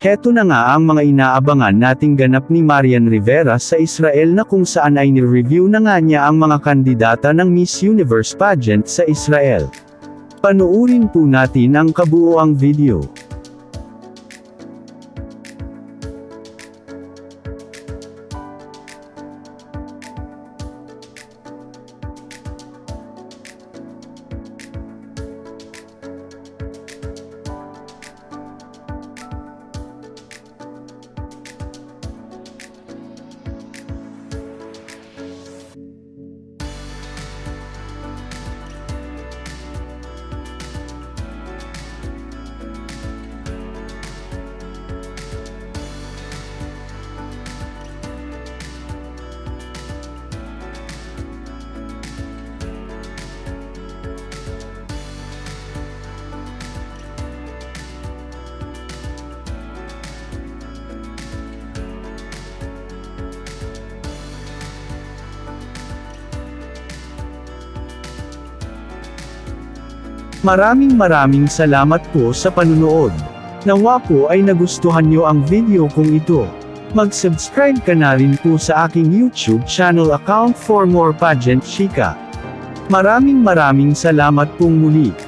Heto na nga ang mga inaabangan nating ganap ni Marian Rivera sa Israel na kung saan ay ni-review na nga niya ang mga kandidata ng Miss Universe pageant sa Israel. Panuurin po natin ang kabuoang video. Maraming salamat po sa panunood. Nawa po ay nagustuhan nyo ang video kong ito. Mag-subscribe ka na rin po sa aking YouTube channel account for more pageant chika. Maraming salamat pong muli.